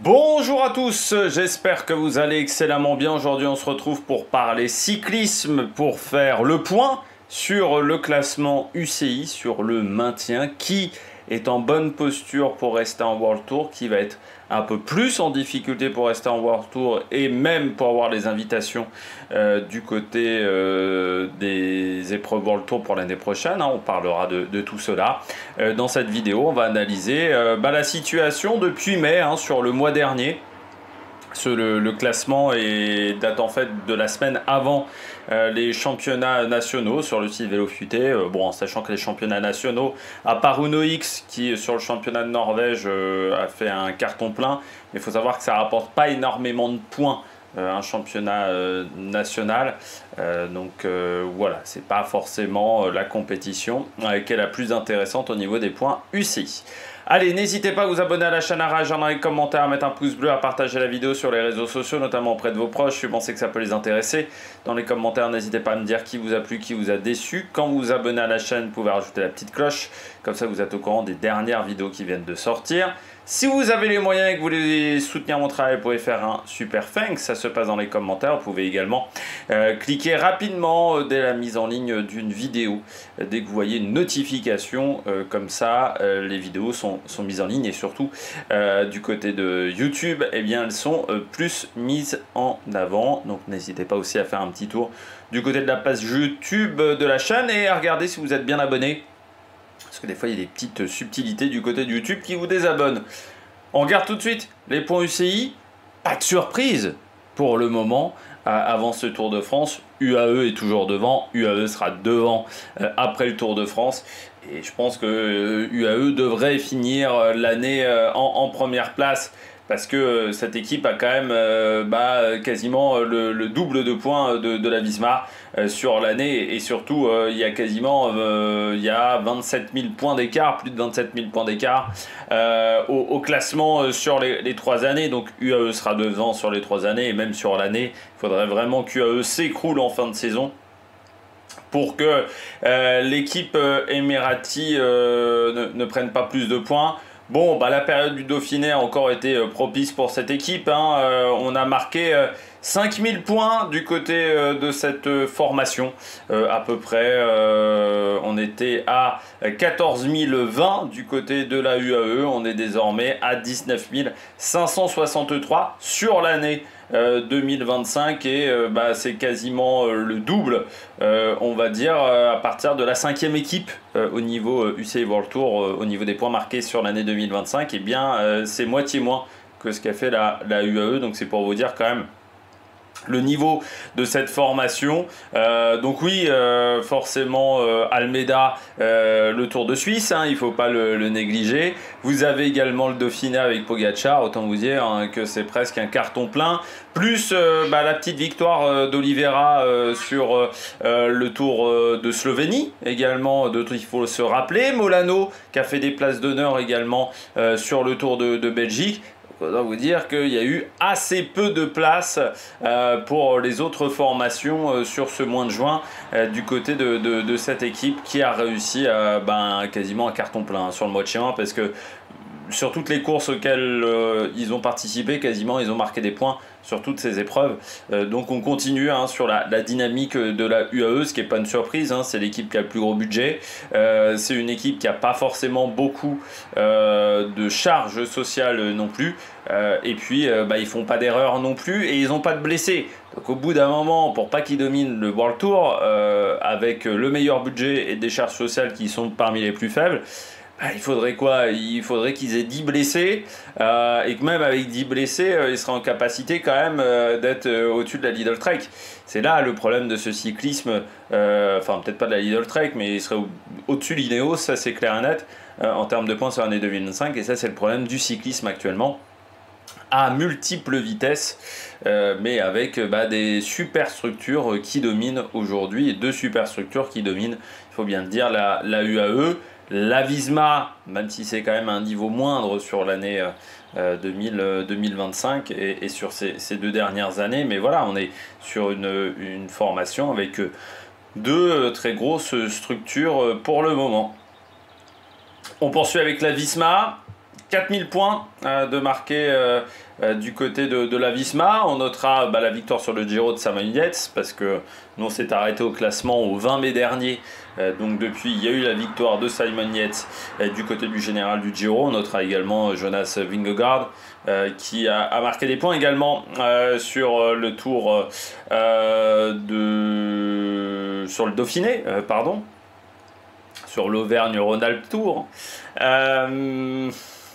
Bonjour à tous, j'espère que vous allez excellemment bien. Aujourd'hui on se retrouve pour parler cyclisme, pour faire le point sur le classement UCI, sur le maintien, qui est en bonne posture pour rester en World Tour, qui va être un peu plus en difficulté pour rester en World Tour et même pour avoir les invitations du côté des épreuves World Tour pour l'année prochaine. On parlera de tout cela. Dans cette vidéo, on va analyser la situation depuis mai, sur le mois dernier. Le classement date en fait de la semaine avant les championnats nationaux sur le site Vélo Futé. En sachant que les championnats nationaux, à part Uno X qui sur le championnat de Norvège a fait un carton plein, mais il faut savoir que ça rapporte pas énormément de points. Un championnat national, voilà, c'est pas forcément la compétition qui est la plus intéressante au niveau des points UCI. Allez, n'hésitez pas à vous abonner à la chaîne, à réagir dans les commentaires, à mettre un pouce bleu, à partager la vidéo sur les réseaux sociaux, notamment auprès de vos proches si vous pensez que ça peut les intéresser. Dans les commentaires, n'hésitez pas à me dire qui vous a plu, qui vous a déçu. Quand vous vous abonnez à la chaîne, vous pouvez rajouter la petite cloche, comme ça vous êtes au courant des dernières vidéos qui viennent de sortir. Si vous avez les moyens et que vous voulez soutenir mon travail, vous pouvez faire un super thanks, ça se passe dans les commentaires. Vous pouvez également cliquer rapidement dès la mise en ligne d'une vidéo, dès que vous voyez une notification, comme ça les vidéos sont mises en ligne et surtout du côté de YouTube, eh bien, elles sont plus mises en avant. Donc n'hésitez pas aussi à faire un petit tour du côté de la page YouTube de la chaîne et à regarder si vous êtes bien abonné. Parce que des fois, il y a des petites subtilités du côté de YouTube qui vous désabonnent. On regarde tout de suite les points UCI. Pas de surprise pour le moment. Avant ce Tour de France, UAE est toujours devant. UAE sera devant après le Tour de France. Et je pense que UAE devrait finir l'année en première place. Parce que cette équipe a quand même quasiment le double de points de la Visma sur l'année. Et surtout, il y a quasiment 27 000 points d'écart, plus de 27 000 points d'écart au classement sur les 3 années. Donc UAE sera devant sur les 3 années. Et même sur l'année, il faudrait vraiment qu'UAE s'écroule en fin de saison pour que l'équipe Emirati ne prenne pas plus de points. La période du Dauphiné a encore été propice pour cette équipe. On a marqué 5000 points du côté de cette formation. À peu près, on était à 14 020 du côté de la UAE. On est désormais à 19 563 sur l'année 2025 et c'est quasiment le double, on va dire, à partir de la 5e équipe au niveau UCI World Tour, au niveau des points marqués sur l'année 2025, c'est moitié moins que ce qu'a fait la UAE, donc c'est pour vous dire quand même le niveau de cette formation. Donc oui, forcément Almeida, le Tour de Suisse, il ne faut pas le négliger. Vous avez également le Dauphiné avec Pogacar, autant vous dire que c'est presque un carton plein. Plus la petite victoire d'Oliveira sur le Tour de Slovénie, également, il faut se rappeler. Molano qui a fait des places d'honneur également sur le Tour de Belgique. Je dois vous dire qu'il y a eu assez peu de place pour les autres formations sur ce mois de juin du côté de cette équipe qui a réussi quasiment un carton plein sur le mois de juin, parce que sur toutes les courses auxquelles ils ont participé, quasiment ils ont marqué des points sur toutes ces épreuves. Donc on continue sur la dynamique de la UAE, ce qui n'est pas une surprise, c'est l'équipe qui a le plus gros budget. C'est une équipe qui n'a pas forcément beaucoup de charges sociales non plus. Et puis ils font pas d'erreurs non plus et ils n'ont pas de blessés. Donc au bout d'un moment, pour pas qu'ils dominent le World Tour avec le meilleur budget et des charges sociales qui sont parmi les plus faibles, il faudrait quoi? Il faudrait qu'ils aient 10 blessés et que même avec 10 blessés, ils seraient en capacité quand même d'être au-dessus de la Lidl Trek. C'est là le problème de ce cyclisme, peut-être pas de la Lidl Trek, mais il serait au-dessus de l'Ineos, ça c'est clair et net, en termes de points sur l'année 2025, et ça c'est le problème du cyclisme actuellement, à multiples vitesses, mais avec des superstructures qui dominent aujourd'hui, et deux superstructures qui dominent, il faut bien le dire, la UAE, la Visma, même si c'est quand même un niveau moindre sur l'année 2025 et sur ces 2 dernières années, mais voilà, on est sur une formation avec 2 très grosses structures pour le moment. On poursuit avec la Visma, 4000 points de marqué du côté de la Visma. On notera la victoire sur le Giro de Simon Yates parce que nous on s'est arrêté au classement au 20 mai dernier. Donc depuis, il y a eu la victoire de Simon Yates du côté du général du Giro. On notera également Jonas Vingegaard qui a marqué des points également sur le tour sur le Dauphiné, sur l'Auvergne-Rhône-Alpes Tour.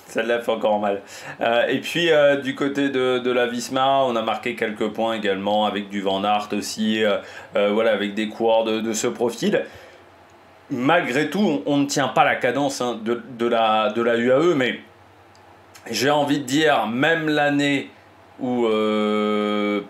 Celle-là fait encore mal. Et puis du côté de la Visma, on a marqué quelques points également avec du Van Aert aussi, voilà, avec des coureurs de ce profil. Malgré tout, on ne tient pas la cadence de la UAE, mais j'ai envie de dire, même l'année où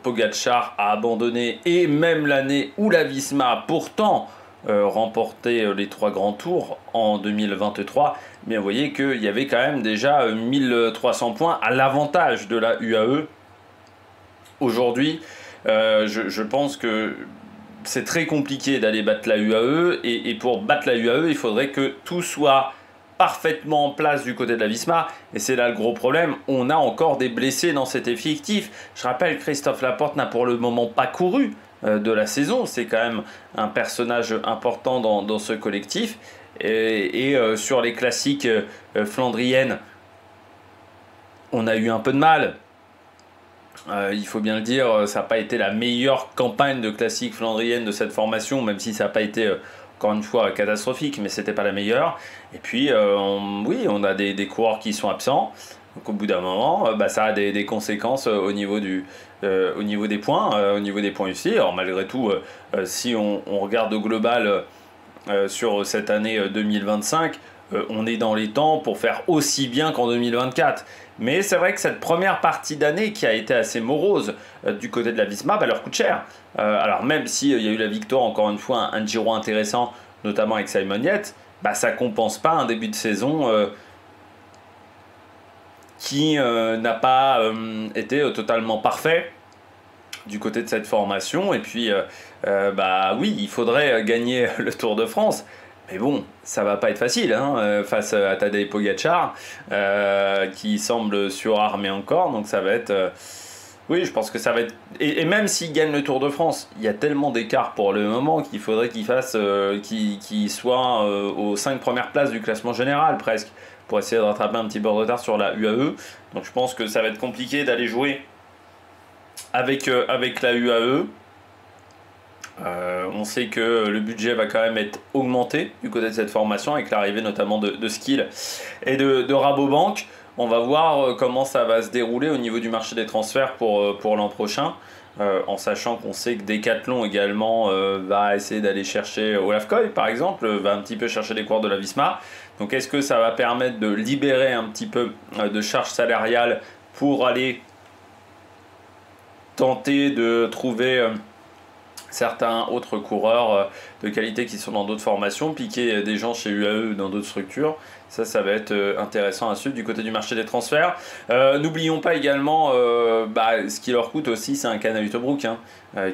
Pogačar a abandonné et même l'année où la Visma a pourtant remporté les 3 grands tours en 2023, mais vous voyez qu'il y avait quand même déjà 1300 points à l'avantage de la UAE. Aujourd'hui, je pense que c'est très compliqué d'aller battre la UAE, et pour battre la UAE, il faudrait que tout soit parfaitement en place du côté de la Visma, et c'est là le gros problème. On a encore des blessés dans cet effectif. Je rappelle, Christophe Laporte n'a pour le moment pas couru de la saison. C'est quand même un personnage important dans ce collectif, et sur les classiques flandriennes, on a eu un peu de mal. Il faut bien le dire, ça n'a pas été la meilleure campagne de classique flandrienne de cette formation, même si ça n'a pas été, encore une fois, catastrophique, mais c'était pas la meilleure. Et puis, on a des coureurs qui sont absents. Donc au bout d'un moment, ça a des conséquences au niveau des points, au niveau des points ici. Alors malgré tout, si on regarde au global sur cette année 2025, on est dans les temps pour faire aussi bien qu'en 2024. Mais c'est vrai que cette première partie d'année qui a été assez morose du côté de la Visma, leur coûte cher. Alors même s'il y a eu la victoire, encore une fois, un Giro intéressant, notamment avec Simon Yates, ça ne compense pas un début de saison qui n'a pas été totalement parfait du côté de cette formation. Et puis, oui, il faudrait gagner le Tour de France. Mais bon, ça va pas être facile face à Tadej Pogačar, qui semble surarmé encore. Donc ça va être... oui, je pense que ça va être... Et même s'il gagne le Tour de France, il y a tellement d'écart pour le moment qu'il faudrait qu'il soit aux 5 premières places du classement général, presque, pour essayer de rattraper un petit peu de retard sur la UAE. Donc je pense que ça va être compliqué d'aller jouer avec la UAE. On sait que le budget va quand même être augmenté du côté de cette formation avec l'arrivée notamment de Skill et de Rabobank. On va voir comment ça va se dérouler au niveau du marché des transferts pour l'an prochain, en sachant qu'on sait que Decathlon également va essayer d'aller chercher Olaf Koy par exemple, va un petit peu chercher les coureurs de la Visma. Donc est-ce que ça va permettre de libérer un petit peu de charge salariale pour aller tenter de trouver certains autres coureurs de qualité qui sont dans d'autres formations, piquer des gens chez UAE dans d'autres structures. Ça va être intéressant à suivre du côté du marché des transferts. N'oublions pas également ce qui leur coûte aussi, c'est un Kayna Uttebrook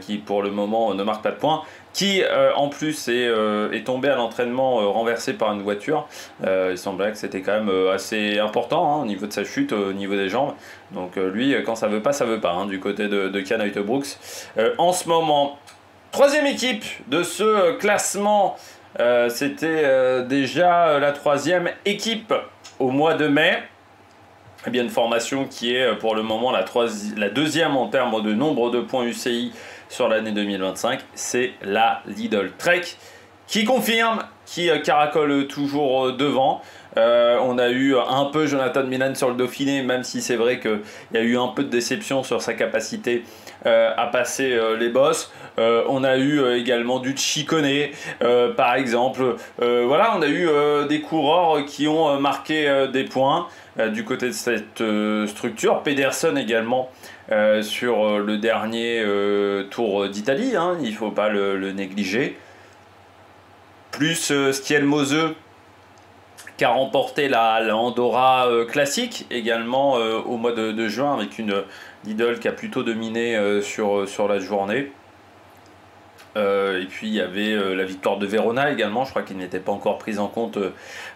qui pour le moment ne marque pas de points, qui en plus est tombé à l'entraînement renversé par une voiture. Il semblait que c'était quand même assez important au niveau de sa chute, au niveau des jambes. Donc lui, quand ça veut pas du côté de Kayna Uttebrook. En ce moment, troisième équipe de ce classement, c'était déjà la troisième équipe au mois de mai. Eh bien, une formation qui est pour le moment la deuxième en termes de nombre de points UCI sur l'année 2025. C'est la Lidl Trek qui confirme, qui caracole toujours devant. On a eu un peu Jonathan Milan sur le Dauphiné, même si c'est vrai qu'il y a eu un peu de déception sur sa capacité à passer les bosses. On a eu également du Chicone par exemple. Voilà, on a eu des coureurs qui ont marqué des points du côté de cette structure. Pedersen également sur le dernier Tour d'Italie, il ne faut pas le négliger. Plus Stiel Moseux qui a remporté la Andorra classique également au mois de juin, avec une Lidl qui a plutôt dominé sur la journée. Et puis il y avait la victoire de Verona également, je crois qu'il n'était pas encore prise en compte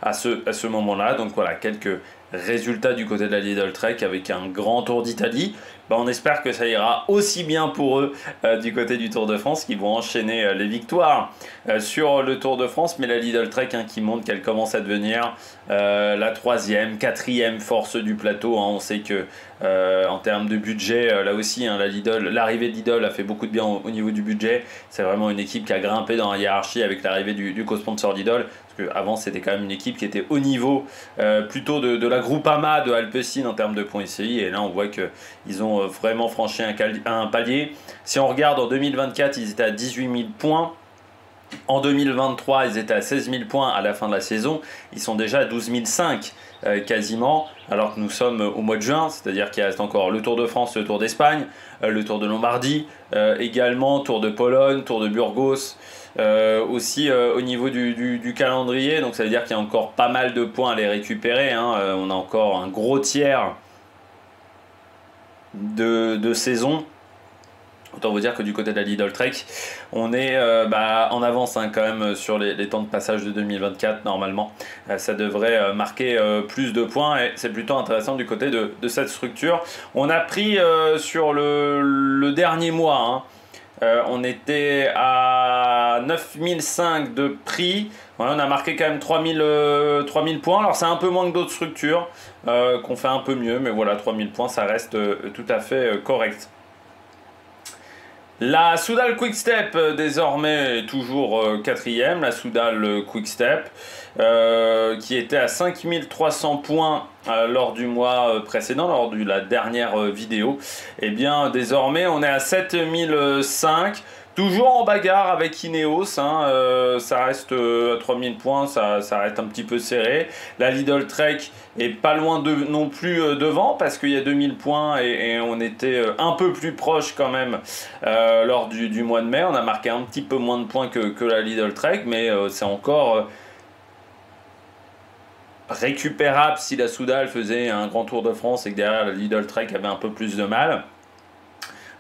à ce moment-là. Donc voilà, quelques résultats du côté de la Lidl Trek avec un grand Tour d'Italie. On espère que ça ira aussi bien pour eux du côté du Tour de France, qui vont enchaîner les victoires sur le Tour de France. Mais la Lidl Trek qui montre qu'elle commence à devenir la 3e, 4e force du plateau. On sait que en termes de budget, là aussi, l'arrivée de Lidl a fait beaucoup de bien au niveau du budget. C'est vraiment une équipe qui a grimpé dans la hiérarchie avec l'arrivée du co-sponsor Lidl. Avant c'était quand même une équipe qui était au niveau plutôt de la Groupama de Alpecin en termes de points UCI, et là on voit qu'ils ont vraiment franchi un palier. Si on regarde en 2024, ils étaient à 18 000 points. En 2023, ils étaient à 16 000 points à la fin de la saison. Ils sont déjà à 12 500 quasiment, alors que nous sommes au mois de juin, c'est-à-dire qu'il reste encore le Tour de France, le Tour d'Espagne, le Tour de Lombardie, également Tour de Pologne, Tour de Burgos, aussi au niveau du calendrier. Donc ça veut dire qu'il y a encore pas mal de points à les récupérer. On a encore un gros tiers de saison. Autant vous dire que du côté de la Lidl Trek, on est en avance quand même sur les temps de passage de 2024 normalement. Ça devrait marquer plus de points, et c'est plutôt intéressant du côté de cette structure. On a pris sur le dernier mois, on était à 9005 de prix. Ouais, on a marqué quand même 3000 points. Alors c'est un peu moins que d'autres structures qu'on fait un peu mieux, mais voilà, 3000 points, ça reste tout à fait correct. La Soudal Quick-Step désormais est toujours 4e, la Soudal Quick-Step qui était à 5300 points lors du mois précédent, lors de la dernière vidéo. Et bien désormais on est à 7005. Toujours en bagarre avec Ineos, ça reste à 3000 points, ça reste un petit peu serré. La Lidl Trek est pas loin non plus devant, parce qu'il y a 2000 points et on était un peu plus proche quand même lors du mois de mai. On a marqué un petit peu moins de points que la Lidl Trek, mais c'est encore récupérable si la Soudal faisait un grand Tour de France et que derrière la Lidl Trek avait un peu plus de mal.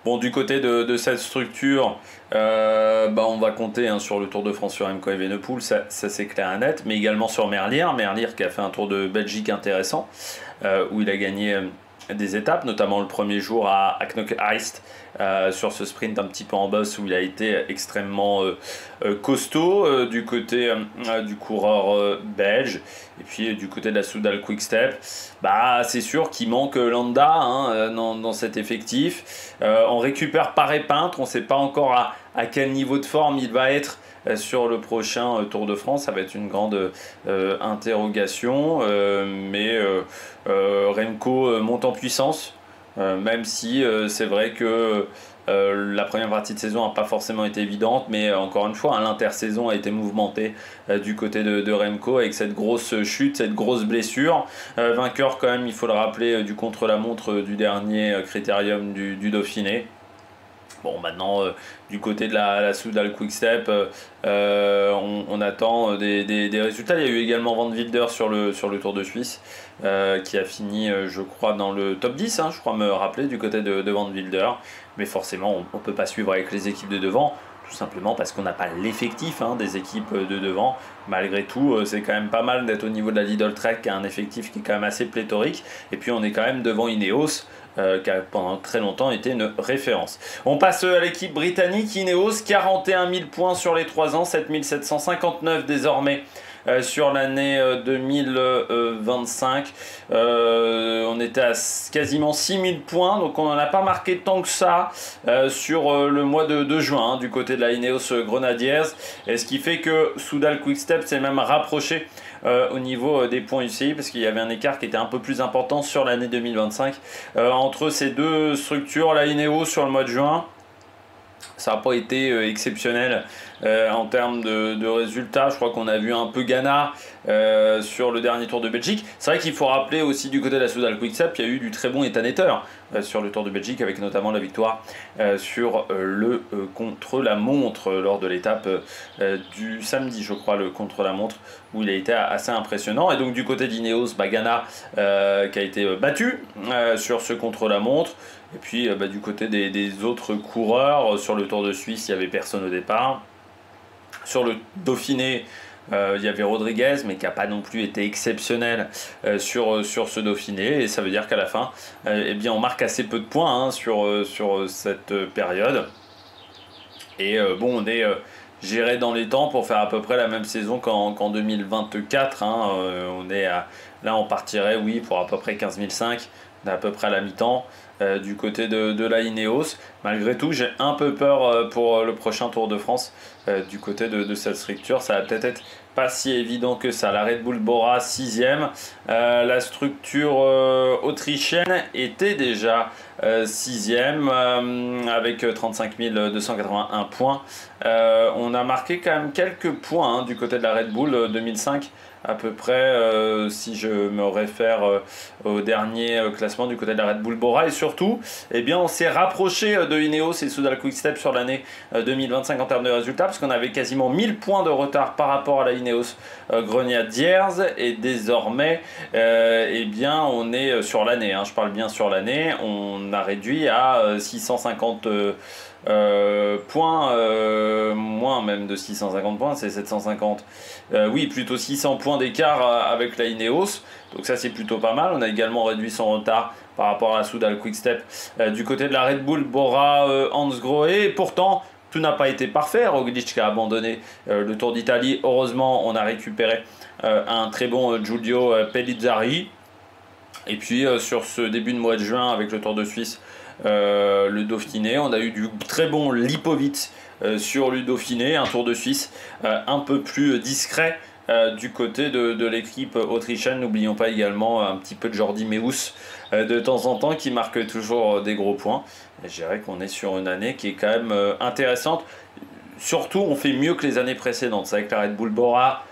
Bon, du côté de cette structure, on va compter sur le Tour de France sur Remco Evenepoel, ça c'est clair et net, mais également sur Merlier qui a fait un Tour de Belgique intéressant, où il a gagné des étapes, notamment le premier jour à Knokke-Heist, sur ce sprint un petit peu en bosse où il a été extrêmement costaud du côté du coureur belge. Et puis du côté de la Soudal Quick-Step, c'est sûr qu'il manque Landa dans cet effectif. On récupère Paré-Peintre, on ne sait pas encore à quel niveau de forme il va être sur le prochain Tour de France. Ça va être une grande interrogation, mais Remco monte en puissance, même si c'est vrai que la première partie de saison n'a pas forcément été évidente, mais encore une fois, l'intersaison a été mouvementée du côté de Remco avec cette grosse chute, cette grosse blessure. Vainqueur quand même, il faut le rappeler, du contre-la-montre du dernier critérium du Dauphiné. Bon, maintenant, du côté de la Soudal Quick-Step, on attend des résultats. Il y a eu également Van Wilder sur le Tour de Suisse, qui a fini, je crois, dans le top 10, je crois me rappeler, du côté de Van Wilder. Mais forcément, on ne peut pas suivre avec les équipes de devant, tout simplement parce qu'on n'a pas l'effectif des équipes de devant. Malgré tout, c'est quand même pas mal d'être au niveau de la Lidl Trek, qui a un effectif qui est quand même assez pléthorique. Et puis on est quand même devant Ineos, qui a pendant très longtemps été une référence. On passe à l'équipe britannique. Ineos, 41 000 points sur les 3 ans, 7 759 désormais sur l'année 2025. On était à quasiment 6 000 points, donc on n'en a pas marqué tant que ça sur le mois de juin du côté de la Ineos Grenadiers, et ce qui fait que Soudal Quick-Step s'est même rapproché au niveau des points UCI, parce qu'il y avait un écart qui était un peu plus important sur l'année 2025 entre ces deux structures. La Ineos sur le mois de juin, ça n'a pas été exceptionnel en termes de résultats. Je crois qu'on a vu un peu Ghana sur le dernier Tour de Belgique. C'est vrai qu'il faut rappeler aussi du côté de la Soudal Quick-Step, il y a eu du très bon Ethan Etter sur le Tour de Belgique, avec notamment la victoire sur le contre-la-montre lors de l'étape du samedi, je crois, le contre-la-montre, où il a été assez impressionnant. Et donc du côté d'Ineos, Ghana qui a été battu sur ce contre-la-montre. Et puis du côté des autres coureurs, sur le Tour de Suisse, il n'y avait personne au départ. Sur le Dauphiné, Il y avait Rodriguez, mais qui n'a pas non plus été exceptionnel sur ce Dauphiné. Et ça veut dire qu'à la fin, eh bien, on marque assez peu de points hein, sur cette période. Et bon, on est géré dans les temps pour faire à peu près la même saison qu'en 2024. Hein. Là, on partirait, oui, pour à peu près 15 500. On est à peu près à la mi-temps du côté de la Ineos. Malgré tout, j'ai un peu peur pour le prochain Tour de France du côté de cette structure. Ça va peut-être être pas si évident que ça. La Red Bull Bora 6e. La structure autrichienne était déjà 6e avec 35 281 points. On a marqué quand même quelques points hein, du côté de la Red Bull 2005 à peu près si je me réfère au dernier classement du côté de la Red Bull Bora. Et surtout, eh bien, on s'est rapproché de Ineos et Soudal Quick-Step sur l'année 2025 en termes de résultats, parce qu'on avait quasiment 1000 points de retard par rapport à la Ineos Grenadiers. Et désormais, eh bien, on est sur l'année, hein, je parle bien sur l'année, on a réduit à 650 points, moins même de 650 points, c'est 750. Oui, plutôt 600 points d'écart avec la Ineos. Donc ça, c'est plutôt pas mal. On a également réduit son retard par rapport à la Soudal Quick-Step du côté de la Red Bull Bora Hansgrohe. Et pourtant, tout n'a pas été parfait. Roglic qui a abandonné le Tour d'Italie. Heureusement, on a récupéré un très bon Giulio Pellizzari. Et puis, sur ce début de mois de juin, avec le Tour de Suisse, le Dauphiné, on a eu du très bon Lipovic sur le Dauphiné, un Tour de Suisse un peu plus discret du côté de l'équipe autrichienne. N'oublions pas également un petit peu de Jordi Meus de temps en temps qui marque toujours des gros points. Et je dirais qu'on est sur une année qui est quand même intéressante. Surtout, on fait mieux que les années précédentes. C'est avec la Red Bull Bora.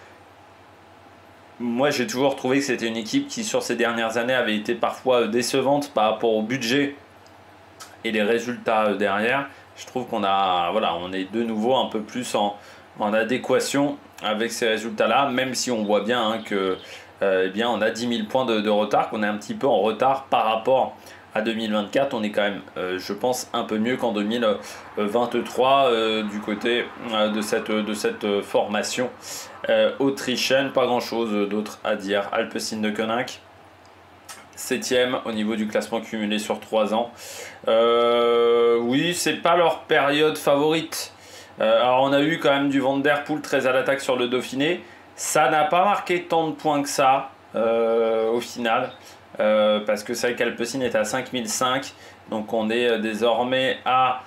Moi, j'ai toujours trouvé que c'était une équipe qui, sur ces dernières années, avait été parfois décevante par rapport au budget et les résultats derrière. Je trouve qu'on a, voilà, on est de nouveau un peu plus en adéquation avec ces résultats-là, même si on voit bien hein, que, eh bien, on a 10 000 points de retard, qu'on est un petit peu en retard par rapport à 2024. On est quand même, je pense, un peu mieux qu'en 2023 du côté de cette formation autrichienne. Pas grand-chose d'autre à dire. Alpecin de Koninck, 7e au niveau du classement cumulé sur 3 ans. Oui, c'est pas leur période favorite. Alors on a eu quand même du Van Der Poel très à l'attaque sur le Dauphiné. Ça n'a pas marqué tant de points que ça au final. Parce que c'est vrai qu'Alpecin est à 5005. Donc on est désormais à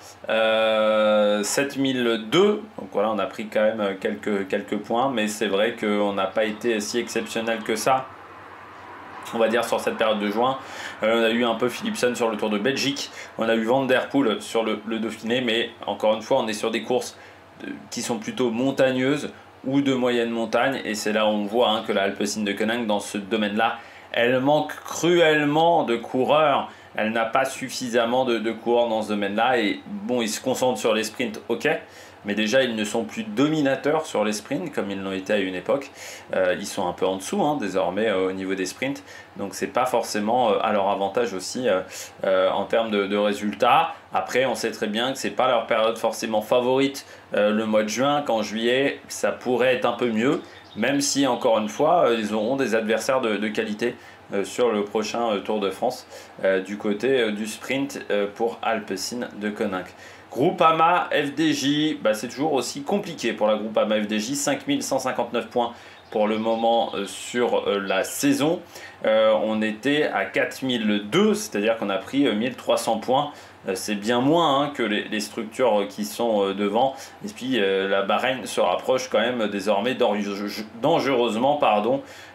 7002. Donc voilà, on a pris quand même quelques points. Mais c'est vrai qu'on n'a pas été si exceptionnel que ça, on va dire, sur cette période de juin. On a eu un peu Philipsen sur le Tour de Belgique, on a eu Van Der Poel sur le Dauphiné, mais encore une fois, on est sur des courses qui sont plutôt montagneuses ou de moyenne montagne, et c'est là où on voit hein, que la Alpecin de Koninck, dans ce domaine-là, elle manque cruellement de coureurs. Elle n'a pas suffisamment de coureurs dans ce domaine-là, et bon, ils se concentrent sur les sprints, ok, mais déjà ils ne sont plus dominateurs sur les sprints comme ils l'ont été à une époque. Ils sont un peu en dessous hein, désormais au niveau des sprints, donc c'est pas forcément à leur avantage aussi en termes de résultats. Après, on sait très bien que c'est pas leur période forcément favorite le mois de juin. Qu'en juillet ça pourrait être un peu mieux, même si encore une fois ils auront des adversaires de qualité sur le prochain Tour de France du côté du sprint pour Alpecin de Koninck. Groupama FDJ, bah c'est toujours aussi compliqué pour la Groupama FDJ, 5159 points pour le moment sur la saison. On était à 4002, c'est-à-dire qu'on a pris 1300 points. C'est bien moins hein, que les structures qui sont devant. Et puis la Bahreïn se rapproche quand même désormais dangereusement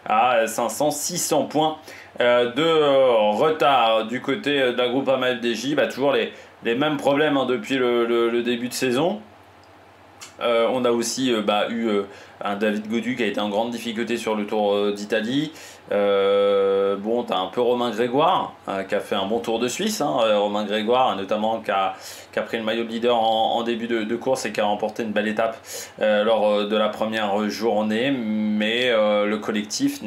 à 500-600 points de retard du côté de la Groupama FDJ. Bah, toujours les mêmes problèmes hein, depuis le début de saison. On a aussi eu un David Gaudu qui a été en grande difficulté sur le Tour d'Italie. Bon, tu as un peu Romain Grégoire qui a fait un bon Tour de Suisse. Hein. Romain Grégoire, notamment, qui a pris le maillot de leader en début de course et qui a remporté une belle étape lors de la première journée. Mais le collectif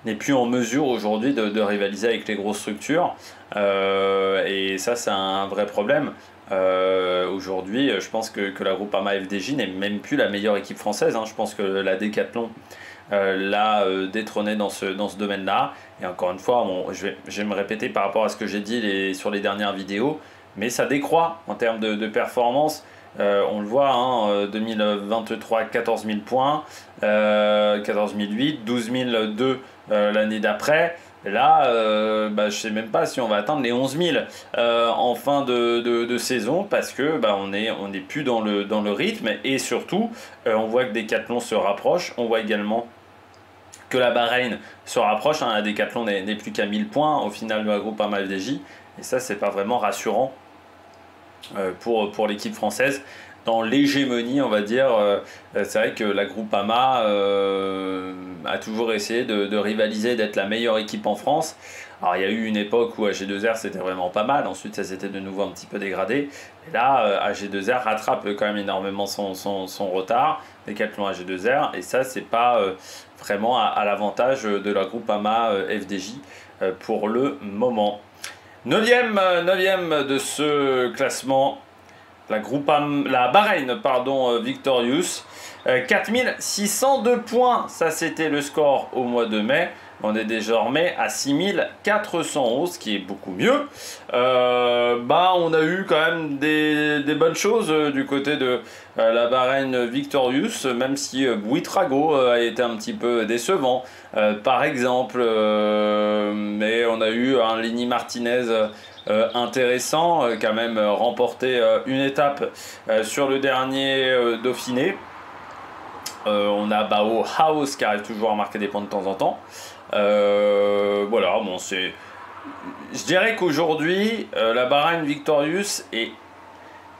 n'est plus en mesure aujourd'hui de rivaliser avec les grosses structures. Et ça, c'est un vrai problème. Aujourd'hui, je pense que la Groupama FDJ n'est même plus la meilleure équipe française, hein. Je pense que la Decathlon l'a détrôné dans ce domaine-là. Et encore une fois, bon, je vais me répéter par rapport à ce que j'ai dit sur les dernières vidéos, mais ça décroît en termes de performance. On le voit, hein, 2023, 14 000 points, 14 008, 12 002 l'année d'après. Là, je ne sais même pas si on va atteindre les 11 000 en fin de saison, parce que on n'est plus dans le rythme, et surtout, on voit que Decathlon se rapproche. On voit également que la Bahreïn se rapproche, hein. La Decathlon n'est plus qu'à 1000 points au final de la Groupama FDJ, et ça, c'est pas vraiment rassurant pour l'équipe française. Dans l'hégémonie, on va dire, c'est vrai que la Groupama a toujours essayé de rivaliser, d'être la meilleure équipe en France. Alors il y a eu une époque où AG2R c'était vraiment pas mal, ensuite ça s'était de nouveau un petit peu dégradé. Et là, AG2R rattrape quand même énormément son retard, Decathlon AG2R, et ça c'est pas vraiment à l'avantage de la Groupama FDJ pour le moment. 9e de ce classement, la Bahreïn, Victorious, 4602 points, ça c'était le score au mois de mai. On est désormais à 6411, ce qui est beaucoup mieux. On a eu quand même des bonnes choses du côté de la Bahreïn Victorious, même si Buitrago a été un petit peu décevant, par exemple. Mais on a eu un Lenny Martinez intéressant, qui a même remporté une étape sur le dernier Dauphiné. On a Bao House qui arrive toujours à marquer des points de temps en temps. Voilà, bon, je dirais qu'aujourd'hui, la Bahreïn Victorious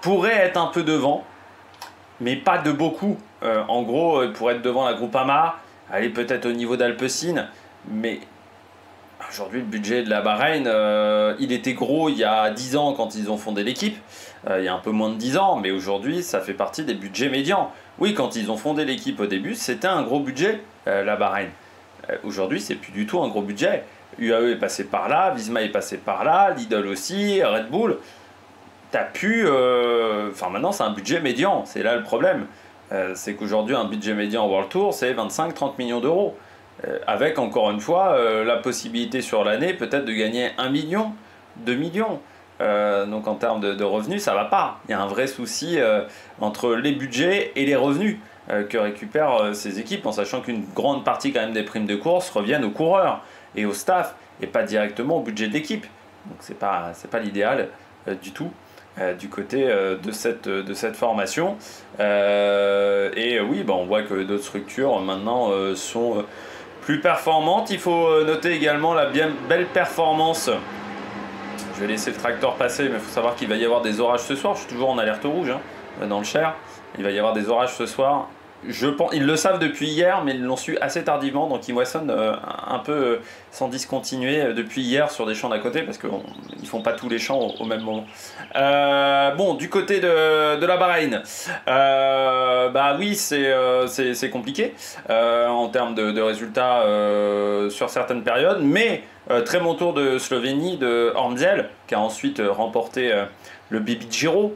pourrait être un peu devant, mais pas de beaucoup. En gros, pour être devant la Groupama, aller peut-être au niveau d'Alpecin, mais aujourd'hui, le budget de la Bahreïn, il était gros il y a 10 ans quand ils ont fondé l'équipe. Il y a un peu moins de 10 ans, mais aujourd'hui, ça fait partie des budgets médians. Oui, quand ils ont fondé l'équipe au début, c'était un gros budget, la Bahreïn. Aujourd'hui, c'est plus du tout un gros budget. UAE est passé par là, Visma est passé par là, Lidl aussi, Red Bull. Maintenant, c'est un budget médian. C'est là le problème. C'est qu'aujourd'hui, un budget médian World Tour, c'est 25-30 millions d'euros. Avec, encore une fois, la possibilité sur l'année peut-être de gagner 1 million, 2 millions. Donc en termes de revenus, ça va pas. Il y a un vrai souci entre les budgets et les revenus que récupèrent ces équipes, en sachant qu'une grande partie quand même des primes de course reviennent aux coureurs et au staff, et pas directement au budget de l'équipe. Donc c'est pas l'idéal du tout du côté de cette formation. Et oui, on voit que d'autres structures maintenant sont plus performantes. Il faut noter également la bien belle performance. Je vais laisser le tracteur passer, mais il faut savoir qu'il va y avoir des orages ce soir. Je suis toujours en alerte rouge, hein, dans le Cher. Il va y avoir des orages ce soir. Je pense, ils le savent depuis hier, mais ils l'ont su assez tardivement, donc ils moissonnent un peu sans discontinuer depuis hier sur des champs d'à côté, parce qu'ils ne font pas tous les champs au même moment. Bon, du côté de la Bahreïn, oui, c'est compliqué en termes de résultats sur certaines périodes, mais très bon tour de Slovénie de Ormzel, qui a ensuite remporté le Baby Giro,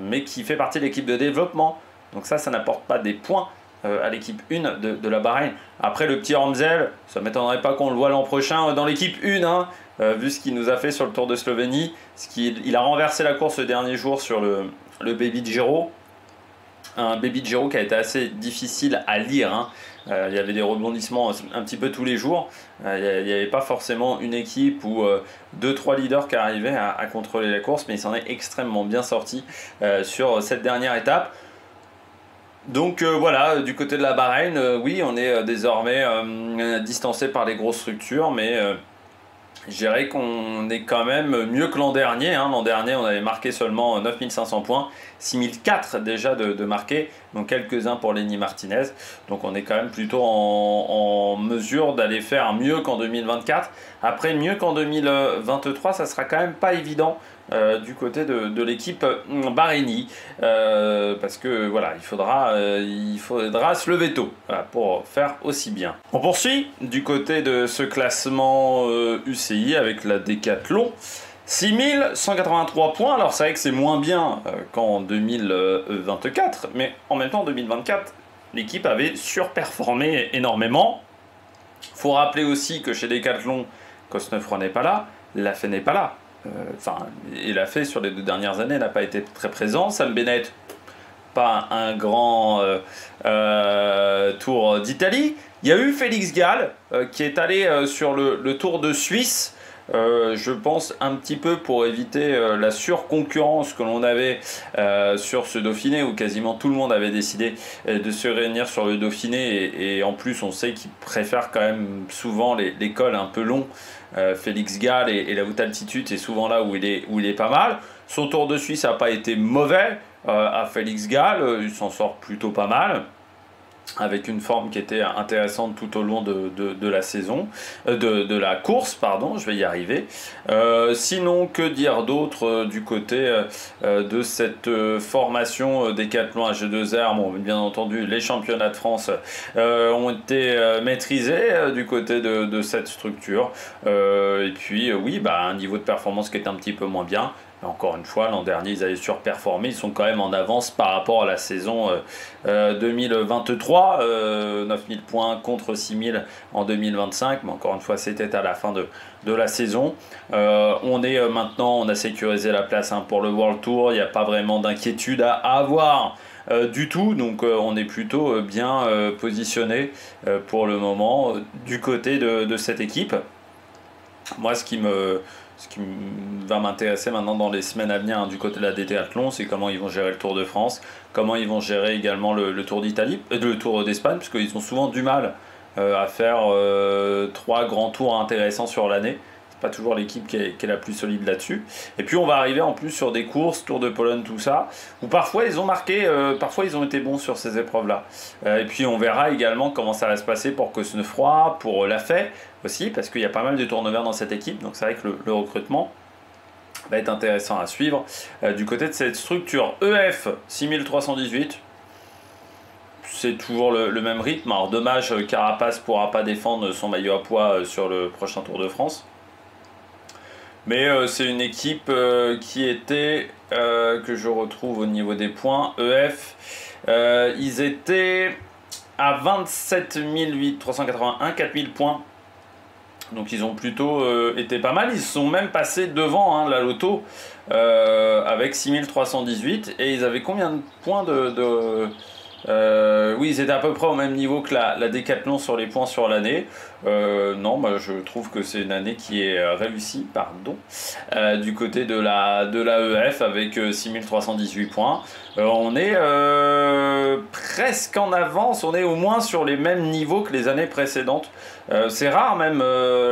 mais qui fait partie de l'équipe de développement. Donc ça n'apporte pas des points à l'équipe 1 de la Bahreïn. Après, le petit Ormzel, ça ne m'étonnerait pas qu'on le voit l'an prochain dans l'équipe 1, hein, vu ce qu'il nous a fait sur le Tour de Slovénie. Il a renversé la course le dernier jour sur le Baby Giro. Un Baby Giro qui a été assez difficile à lire, hein. Il y avait des rebondissements un petit peu tous les jours. Il n'y avait pas forcément une équipe ou 2-3 leaders qui arrivaient à contrôler la course, mais il s'en est extrêmement bien sorti sur cette dernière étape. Donc voilà, du côté de la Bahreïn, oui, on est désormais distancé par les grosses structures, mais je dirais qu'on est quand même mieux que l'an dernier. Hein. L'an dernier, on avait marqué seulement 9500 points, 6004 déjà de marqués, donc quelques-uns pour Lenny Martinez. Donc on est quand même plutôt en mesure d'aller faire mieux qu'en 2024. Après, mieux qu'en 2023, ça sera quand même pas évident du côté de l'équipe Bahreïnie, parce que voilà, il faudra se lever tôt pour faire aussi bien. On poursuit du côté de ce classement UCI avec la Décathlon. 6183 points, alors c'est vrai que c'est moins bien qu'en 2024, mais en même temps en 2024, l'équipe avait surperformé énormément. Il faut rappeler aussi que chez Decathlon, Cosnefroy n'est pas là, Lafay n'est pas là. Et Lafay sur les 2 dernières années n'a pas été très présent. Sam Bennett, pas un grand Tour d'Italie. Il y a eu Félix Gall qui est allé sur le Tour de Suisse. Je pense un petit peu pour éviter la surconcurrence que l'on avait sur ce Dauphiné où quasiment tout le monde avait décidé de se réunir sur le Dauphiné et en plus on sait qu'il préfère quand même souvent les cols un peu longs. Félix Gall et la haute altitude c'est souvent là où il est pas mal. Son Tour de Suisse n'a pas été mauvais à Félix Gall, il s'en sort plutôt pas mal, avec une forme qui était intéressante tout au long de la saison, de la course, pardon, je vais y arriver. Sinon, que dire d'autre du côté de cette formation Décathlon AG2R? Bon, bien entendu, les championnats de France ont été maîtrisés du côté de cette structure. Et puis, oui, un niveau de performance qui est un petit peu moins bien. Encore une fois, l'an dernier, ils avaient surperformé. Ils sont quand même en avance par rapport à la saison 2023. 9000 points contre 6000 en 2025. Mais encore une fois, c'était à la fin de la saison. On a sécurisé la place pour le World Tour. Il n'y a pas vraiment d'inquiétude à avoir du tout. Donc, on est plutôt bien positionné pour le moment du côté de cette équipe. Moi, ce qui va m'intéresser maintenant dans les semaines à venir du côté de la Décathlon, c'est comment ils vont gérer le Tour de France, comment ils vont gérer également le Tour d'Italie, le Tour d'Espagne, parce qu'ils ont souvent du mal à faire 3 grands tours intéressants sur l'année. C'est pas toujours l'équipe qui est la plus solide là-dessus. Et puis on va arriver en plus sur des courses, Tour de Pologne, tout ça, où parfois ils ont marqué, parfois ils ont été bons sur ces épreuves-là. Et puis on verra également comment ça va se passer pour Cosnefroy, pour Lafay aussi, parce qu'il y a pas mal de tournois dans cette équipe, donc c'est vrai que le recrutement va être intéressant à suivre. Du côté de cette structure, EF 6318, c'est toujours le même rythme. Alors dommage, Carapace ne pourra pas défendre son maillot à pois sur le prochain Tour de France. Mais c'est une équipe qui était, que je retrouve au niveau des points, EF, ils étaient à 27 381, 4000 points. Donc ils ont plutôt été pas mal, ils sont même passés devant la Lotto avec 6318 et ils avaient combien de points oui, ils étaient à peu près au même niveau que la Décathlon sur les points sur l'année. Non, je trouve que c'est une année qui est réussie, pardon, du côté de la EF avec 6318 points. On est presque en avance, on est au moins sur les mêmes niveaux que les années précédentes. C'est rare même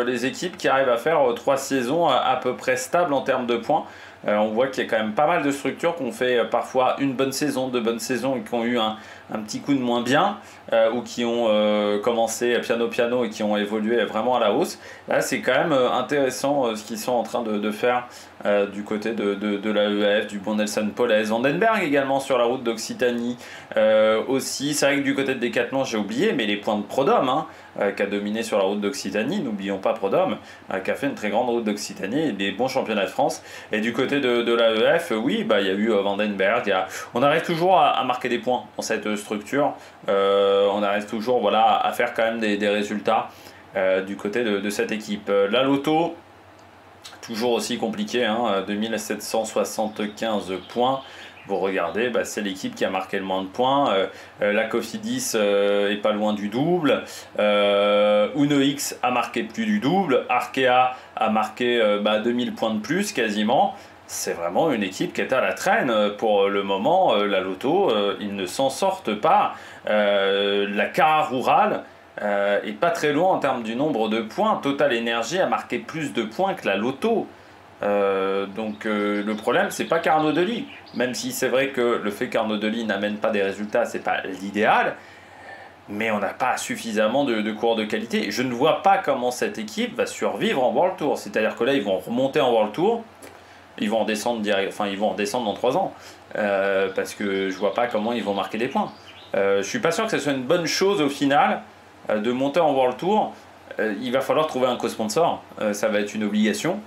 les équipes qui arrivent à faire 3 saisons à peu près stables en termes de points. On voit qu'il y a quand même pas mal de structures qui ont fait parfois une bonne saison, 2 bonnes saisons et qui ont eu un petit coup de moins bien ou qui ont commencé piano et qui ont évolué vraiment à la hausse. Là, c'est quand même intéressant ce qu'ils sont en train de faire du côté de la EF, du bon Nelson Poles, Vandenberg également sur la route d'Occitanie aussi. C'est vrai que du côté de Décathlon, j'ai oublié, mais les points de Prodhomme qui a dominé sur la route d'Occitanie, n'oublions pas Prodhomme, qui a fait une très grande route d'Occitanie et des bons championnats de France. Et du côté de la EF, oui, il y a eu Vandenberg. On arrive toujours à marquer des points dans cette structure. On arrive toujours à faire quand même des résultats du côté de cette équipe. La Lotto, toujours aussi compliqué, 2775 points. Vous regardez, c'est l'équipe qui a marqué le moins de points. La Cofidis est pas loin du double. Uno X a marqué plus du double. Arkea a marqué 2000 points de plus quasiment. C'est vraiment une équipe qui est à la traîne pour le moment. La Lotto, ils ne s'en sortent pas. La Cara Rural est pas très loin en termes du nombre de points. Total Energy a marqué plus de points que la Lotto. Donc le problème c'est pas qu'Arnaud Delis, même si c'est vrai que le fait qu'Arnaud Delis n'amène pas des résultats c'est pas l'idéal, mais on n'a pas suffisamment de coureurs de qualité. Je ne vois pas comment cette équipe va survivre en World Tour, c'est à dire que là ils vont remonter en World Tour, Ils vont en descendre ils vont en descendre dans 3 ans. Parce que je vois pas comment ils vont marquer des points. Je suis pas sûr que ce soit une bonne chose au final de monter en World Tour. Il va falloir trouver un co-sponsor. Ça va être une obligation.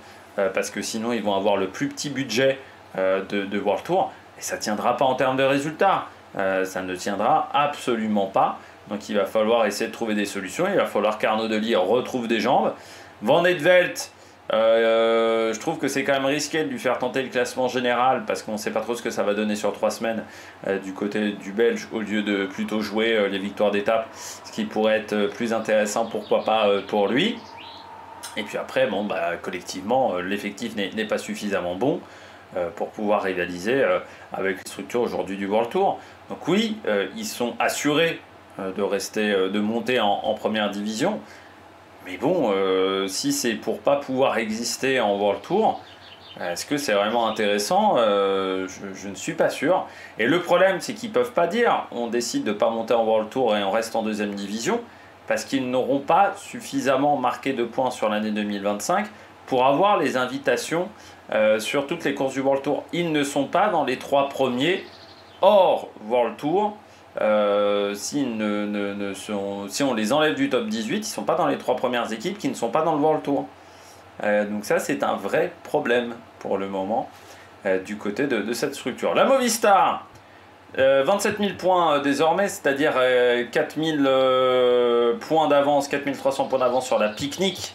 Parce que sinon ils vont avoir le plus petit budget de World Tour. Et ça tiendra pas en termes de résultats. Ça ne tiendra absolument pas. Donc il va falloir essayer de trouver des solutions. Il va falloir qu'Arnaud Delis retrouve des jambes. Van Edvelt, je trouve que c'est quand même risqué de lui faire tenter le classement général parce qu'on ne sait pas trop ce que ça va donner sur 3 semaines du côté du Belge au lieu de plutôt jouer les victoires d'étape, ce qui pourrait être plus intéressant, pourquoi pas, pour lui. Et puis après, bon, collectivement, l'effectif n'est pas suffisamment bon pour pouvoir rivaliser avec les structures aujourd'hui du World Tour. Donc oui, ils sont assurés de monter en première division. Mais bon, si c'est pour pas pouvoir exister en World Tour, est-ce que c'est vraiment intéressant? Je ne suis pas sûr. Et le problème, c'est qu'ils peuvent pas dire on décide de pas monter en World Tour et on reste en deuxième division, parce qu'ils n'auront pas suffisamment marqué de points sur l'année 2025 pour avoir les invitations sur toutes les courses du World Tour. Ils ne sont pas dans les 3 premiers hors World Tour. Si on les enlève du top 18, ils ne sont pas dans les 3 premières équipes qui ne sont pas dans le World Tour. Donc ça, c'est un vrai problème pour le moment du côté de cette structure. La Movistar, 27 000 points désormais, c'est-à-dire 4 000 points d'avance, 4 300 points d'avance sur la Picnic.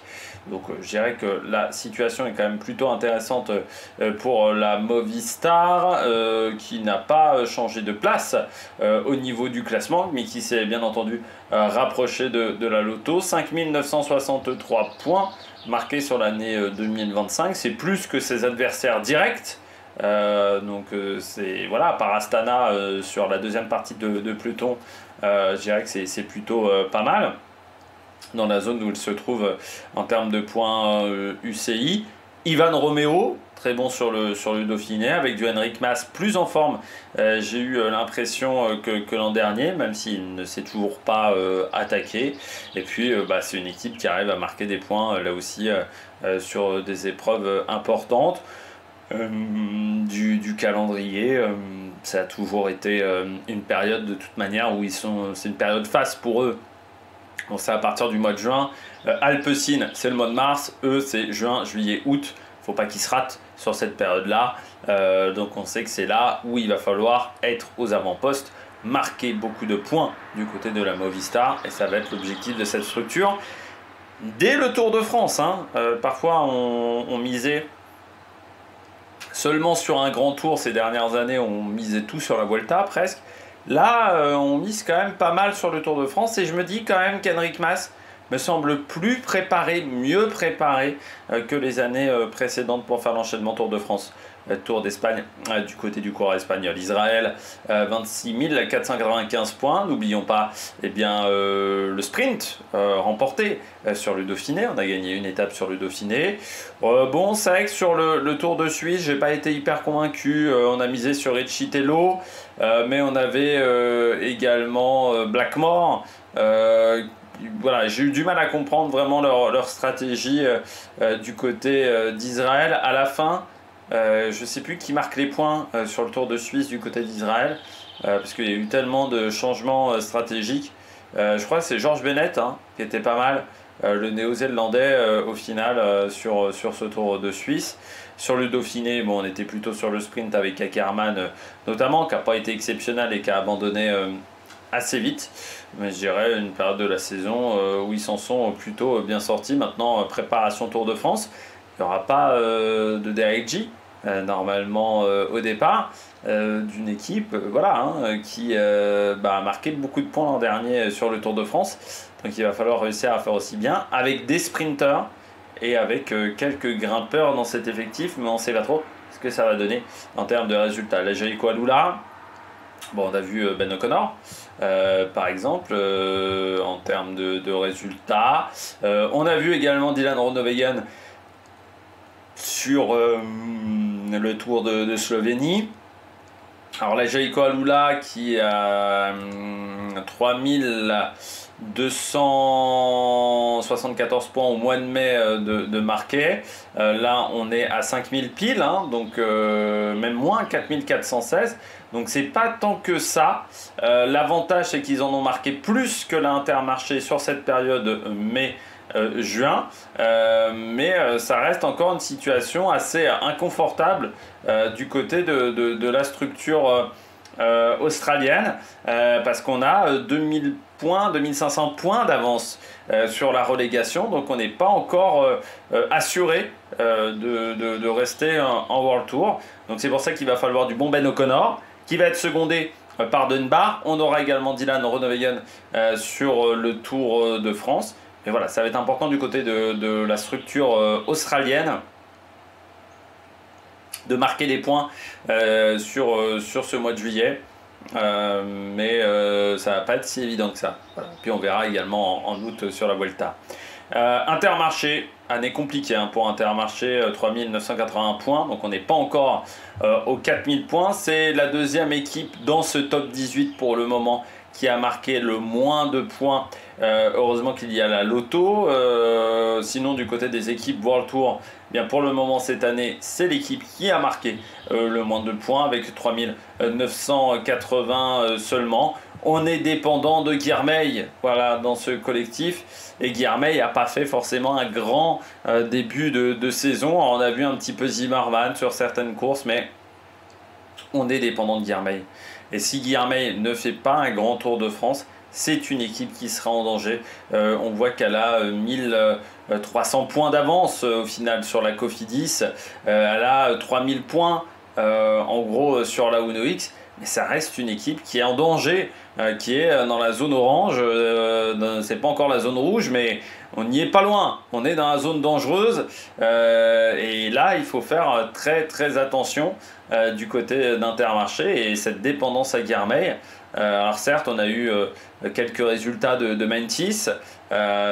Donc je dirais que la situation est quand même plutôt intéressante pour la Movistar qui n'a pas changé de place au niveau du classement, mais qui s'est bien entendu rapproché de la Lotto. 5 963 points marqués sur l'année 2025, c'est plus que ses adversaires directs. C'est voilà, par Astana sur la deuxième partie de peloton, je dirais que c'est plutôt pas mal dans la zone où il se trouve en termes de points UCI. Ivan Romeo, très bon sur le Dauphiné, avec du Henrik Mas plus en forme. J'ai eu l'impression que l'an dernier, même s'il ne s'est toujours pas attaqué. Et puis c'est une équipe qui arrive à marquer des points là aussi sur des épreuves importantes. Du calendrier, ça a toujours été une période de toute manière où c'est une période face pour eux. Bon, c'est à partir du mois de juin. Alpecin, c'est le mois de mars. Eux, c'est juin, juillet, août. Faut pas qu'ils se ratent sur cette période-là. Donc on sait que c'est là où il va falloir être aux avant-postes, marquer beaucoup de points du côté de la Movistar. Et ça va être l'objectif de cette structure. Dès le Tour de France, parfois on misait seulement sur un grand tour ces dernières années, on misait tout sur la Vuelta presque. Là, on mise quand même pas mal sur le Tour de France et je me dis quand même qu'Henrik Mas me semble plus préparé, mieux préparé que les années précédentes pour faire l'enchaînement Tour de France. Tour d'Espagne du côté du coureur espagnol. Israël, 26 495 points. N'oublions pas le sprint remporté sur le Dauphiné. On a gagné une étape sur le Dauphiné. Bon, c'est vrai que sur le Tour de Suisse, j'ai pas été hyper convaincu. On a misé sur Richie Tello, mais on avait également Blackmore. Voilà, j'ai eu du mal à comprendre vraiment leur stratégie du côté d'Israël. À la fin, je ne sais plus qui marque les points sur le Tour de Suisse du côté d'Israël, parce qu'il y a eu tellement de changements stratégiques. Je crois que c'est George Bennett qui était pas mal, le néo-zélandais au final sur ce Tour de Suisse. Sur le Dauphiné, bon, on était plutôt sur le sprint avec Ackermann notamment, qui n'a pas été exceptionnel et qui a abandonné assez vite. Mais je dirais une période de la saison où ils s'en sont plutôt bien sortis. Maintenant, préparation Tour de France, il n'y aura pas de DRG normalement au départ d'une équipe qui a marqué beaucoup de points l'an dernier sur le Tour de France. Donc il va falloir réussir à faire aussi bien avec des sprinters et avec quelques grimpeurs dans cet effectif, mais on ne sait pas trop ce que ça va donner en termes de résultats. La Jaïko Alula, bon, on a vu Ben O'Connor par exemple en termes de résultats. On a vu également Dylan Groenewegen sur le Tour de Slovénie. Alors la Jaïko Alula qui a 3000 274 points au mois de mai de marqué. Là, on est à 5000 piles, hein, donc même moins, 4416. Donc, c'est pas tant que ça. L'avantage, c'est qu'ils en ont marqué plus que l'Intermarché sur cette période mai-juin. Mais ça reste encore une situation assez inconfortable du côté de la structure australienne, parce qu'on a 2000 points, 2500 points d'avance sur la relégation, donc on n'est pas encore assuré de rester en World Tour. Donc c'est pour ça qu'il va falloir du bon Ben O'Connor, qui va être secondé par Dunbar. On aura également Dylan Groenewegen sur le Tour de France. Et voilà, ça va être important du côté de la structure australienne de marquer des points sur ce mois de juillet. Mais ça va pas être si évident que ça. Voilà. Puis on verra également en août sur la Vuelta. Intermarché, année compliquée hein, pour Intermarché, 3981 points, donc on n'est pas encore aux 4000 points. C'est la deuxième équipe dans ce top 18 pour le moment qui a marqué le moins de points. Heureusement qu'il y a la Lotto. Sinon, du côté des équipes World Tour, bien pour le moment cette année, c'est l'équipe qui a marqué le moins de points avec 3980 seulement. On est dépendant de Guilherme, voilà, dans ce collectif. Et Guilherme n'a pas fait forcément un grand début de saison. Alors, on a vu un petit peu Zimmerman sur certaines courses, mais on est dépendant de Guilherme. Et si Guilherme ne fait pas un grand Tour de France, c'est une équipe qui sera en danger. On voit qu'elle a 1300 points d'avance au final sur la Cofidis. Elle a 3000 points en gros sur la Uno X. Mais ça reste une équipe qui est en danger, qui est dans la zone orange. C'est pas encore la zone rouge, mais on n'y est pas loin. On est dans la zone dangereuse. Et là, il faut faire très très attention du côté d'Intermarché et cette dépendance à Guilherme. Alors certes, on a eu quelques résultats de Mentis,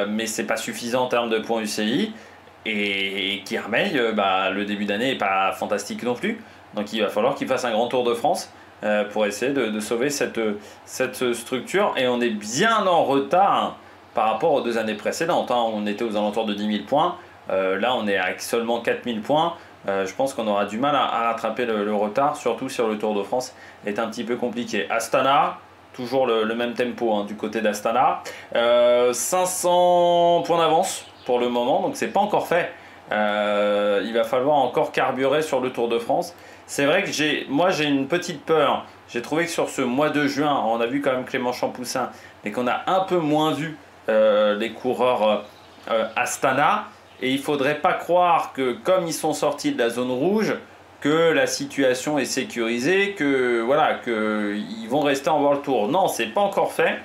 mais c'est pas suffisant en termes de points UCI. Et Guilherme, le début d'année n'est pas fantastique non plus. Donc il va falloir qu'il fasse un grand Tour de France pour essayer de sauver cette structure. Et on est bien en retard par rapport aux 2 années précédentes. Hein. On était aux alentours de 10 000 points. Là, on est avec seulement 4 000 points. Je pense qu'on aura du mal à rattraper le retard, surtout sur le Tour de France, est un petit peu compliqué. Astana, toujours le même tempo hein, du côté d'Astana. 500 points d'avance pour le moment, donc c'est pas encore fait. Il va falloir encore carburer sur le Tour de France. C'est vrai que j'ai une petite peur. J'ai trouvé que sur ce mois de juin, on a vu quand même Clément Champoussin, mais qu'on a un peu moins vu les coureurs Astana. Et il ne faudrait pas croire que comme ils sont sortis de la zone rouge, que la situation est sécurisée, que voilà, qu'ils vont rester en World Tour. Non, c'est pas encore fait.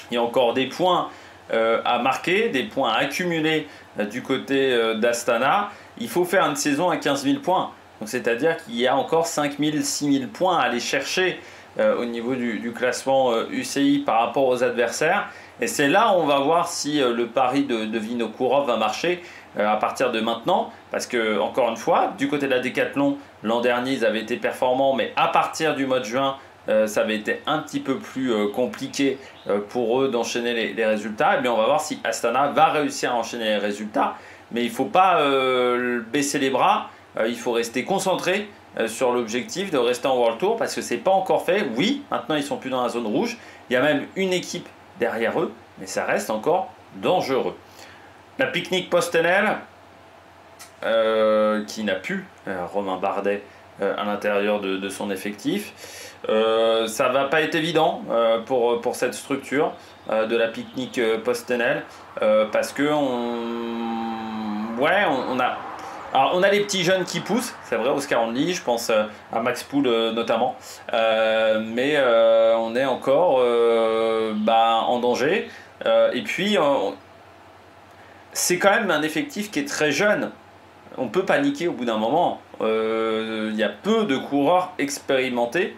Il y a encore des points à marquer, des points à accumuler du côté d'Astana. Il faut faire une saison à 15 000 points. Donc c'est-à-dire qu'il y a encore 5 000, 6 000 points à aller chercher au niveau du classement UCI par rapport aux adversaires. Et c'est là où on va voir si le pari de Vinokourov va marcher à partir de maintenant. Parce que, encore une fois, du côté de la Décathlon, l'an dernier, ils avaient été performants. Mais à partir du mois de juin, ça avait été un petit peu plus compliqué pour eux d'enchaîner les résultats. Et bien, on va voir si Astana va réussir à enchaîner les résultats. Mais il ne faut pas baisser les bras. Il faut rester concentré sur l'objectif de rester en World Tour parce que c'est pas encore fait. Oui, maintenant ils sont plus dans la zone rouge. Il y a même une équipe derrière eux, mais ça reste encore dangereux. La Picnic Postenel, qui n'a plus Romain Bardet à l'intérieur de son effectif. Ça va pas être évident pour cette structure de la Picnic Postenel parce que on a les petits jeunes qui poussent, c'est vrai, Oscar Only, je pense à Max Poul notamment, mais on est encore en danger. Et puis, c'est quand même un effectif qui est très jeune. On peut paniquer au bout d'un moment. Il y a peu de coureurs expérimentés.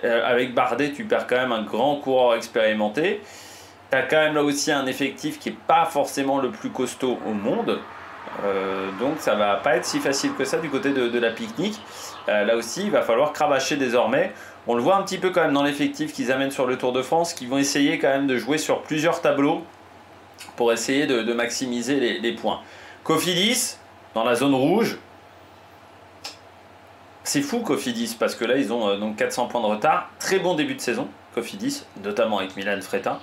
Avec Bardet, tu perds quand même un grand coureur expérimenté. Tu as quand même là aussi un effectif qui n'est pas forcément le plus costaud au monde. Donc ça va pas être si facile que ça du côté de la Picnic. Là aussi, il va falloir cravacher désormais. On le voit un petit peu quand même dans l'effectif qu'ils amènent sur le Tour de France, qui vont essayer quand même de jouer sur plusieurs tableaux pour essayer de maximiser les points. Cofidis, dans la zone rouge. C'est fou Cofidis, parce que là ils ont donc 400 points de retard. Très bon début de saison, Cofidis, notamment avec Milan Fretin.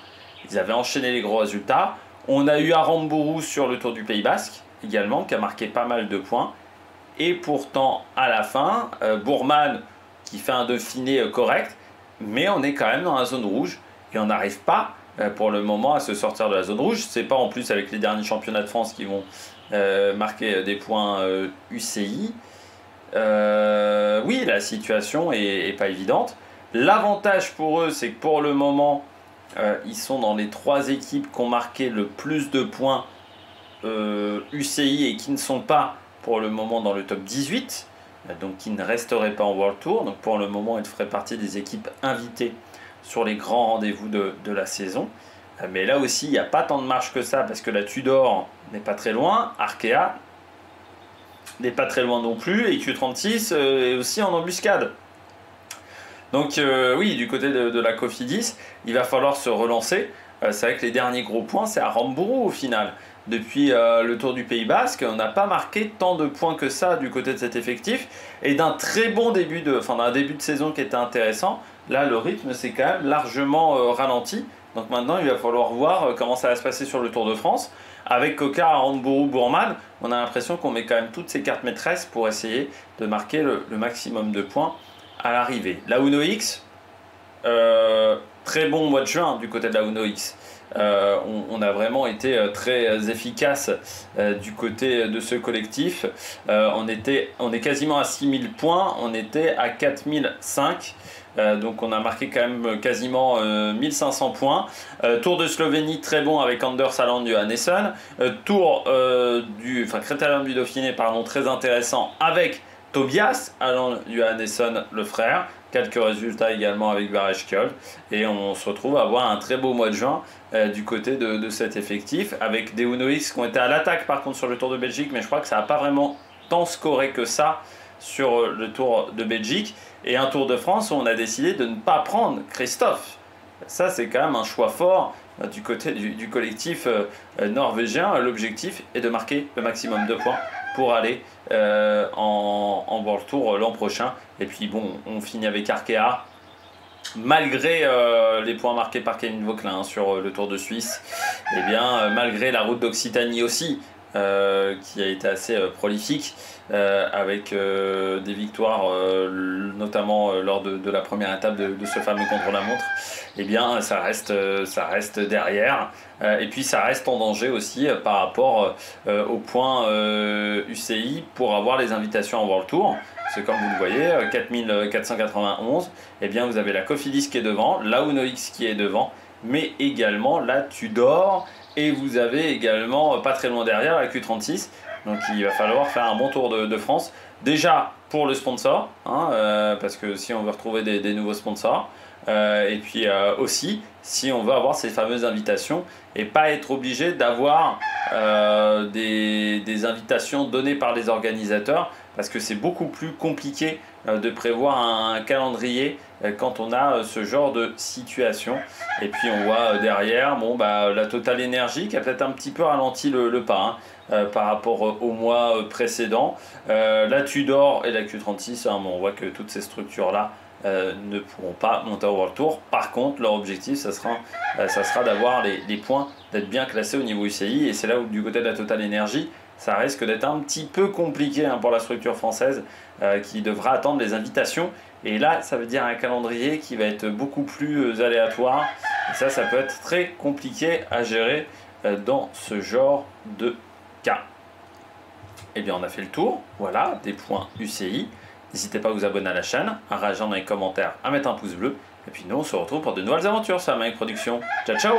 Ils avaient enchaîné les gros résultats. On a eu Aramburu sur le Tour du Pays Basque, également, qui a marqué pas mal de points. Et pourtant, à la fin, Bourman qui fait un Dauphiné correct, mais on est quand même dans la zone rouge et on n'arrive pas pour le moment à se sortir de la zone rouge. C'est pas en plus avec les derniers championnats de France qui vont marquer des points UCI. Oui, la situation est pas évidente. L'avantage pour eux, c'est que pour le moment, ils sont dans les 3 équipes qui ont marqué le plus de points UCI et qui ne sont pas pour le moment dans le top 18, donc qui ne resteraient pas en World Tour. Donc pour le moment, ils feraient partie des équipes invitées sur les grands rendez-vous de la saison. Mais là aussi, il n'y a pas tant de marge que ça, parce que la Tudor n'est pas très loin, Arkea n'est pas très loin non plus, et Q36 est aussi en embuscade. Donc oui, du côté de la Cofidis, il va falloir se relancer. C'est vrai que les derniers gros points, c'est à Aramburu au final. Depuis le Tour du Pays Basque, on n'a pas marqué tant de points que ça du côté de cet effectif. Et d'un très bon début d'un début de saison qui était intéressant, là le rythme s'est quand même largement ralenti. Donc maintenant il va falloir voir comment ça va se passer sur le Tour de France. Avec Coquard, Aramburu, Bourman, on a l'impression qu'on met quand même toutes ces cartes maîtresses pour essayer de marquer le maximum de points à l'arrivée. La Uno X, très bon mois de juin du côté de la Uno X. On a vraiment été très efficace du côté de ce collectif. On est quasiment à 6000 points, on était à 4005. Donc on a marqué quand même quasiment 1500 points. Tour de Slovénie très bon avec Anders Alland Johannesson. Tour Critérium du Dauphiné très intéressant avec Tobias Alland Johannesson le frère. Quelques résultats également avec Bareshkjold. Et on se retrouve à avoir un très beau mois de juin du côté de cet effectif, avec des Uno X qui ont été à l'attaque par contre sur le Tour de Belgique, mais je crois que ça n'a pas vraiment tant scoré que ça sur le Tour de Belgique. Et un Tour de France où on a décidé de ne pas prendre Christophe. Ça c'est quand même un choix fort du côté du collectif norvégien. L'objectif est de marquer le maximum de points pour aller en World Tour l'an prochain. Et puis bon, on finit avec Arkea, malgré les points marqués par Kevin Vauquelin sur le Tour de Suisse, et bien malgré la route d'Occitanie aussi, qui a été assez prolifique, avec des victoires notamment lors de la première étape de ce fameux contre-la-montre, et bien ça reste derrière, et puis ça reste en danger aussi par rapport au point UCI pour avoir les invitations en World Tour. Parce que comme vous le voyez, 4491, et bien vous avez la Cofidis qui est devant, la Uno X qui est devant, mais également la Tudor, et vous avez également pas très loin derrière la Q36. Donc il va falloir faire un bon tour de France. Déjà pour le sponsor, parce que si on veut retrouver des nouveaux sponsors, et puis aussi si on veut avoir ces fameuses invitations et pas être obligé d'avoir des invitations données par les organisateurs, parce que c'est beaucoup plus compliqué de prévoir un calendrier quand on a ce genre de situation. Et puis on voit derrière la Total Energy qui a peut-être un petit peu ralenti le pas par rapport au mois précédent. La Tudor et la Q36, on voit que toutes ces structures là ne pourront pas monter au World Tour. Par contre, leur objectif, ça sera d'avoir les points, d'être bien classés au niveau UCI. Et c'est là où du côté de la Total Energy, ça risque d'être un petit peu compliqué pour la structure française qui devra attendre les invitations. Et là, ça veut dire un calendrier qui va être beaucoup plus aléatoire. Et ça peut être très compliqué à gérer dans ce genre de cas. Eh bien, on a fait le tour. Voilà, des points UCI. N'hésitez pas à vous abonner à la chaîne, à réagir dans les commentaires, à mettre un pouce bleu. Et puis nous, on se retrouve pour de nouvelles aventures sur la Manic Production. Ciao, ciao!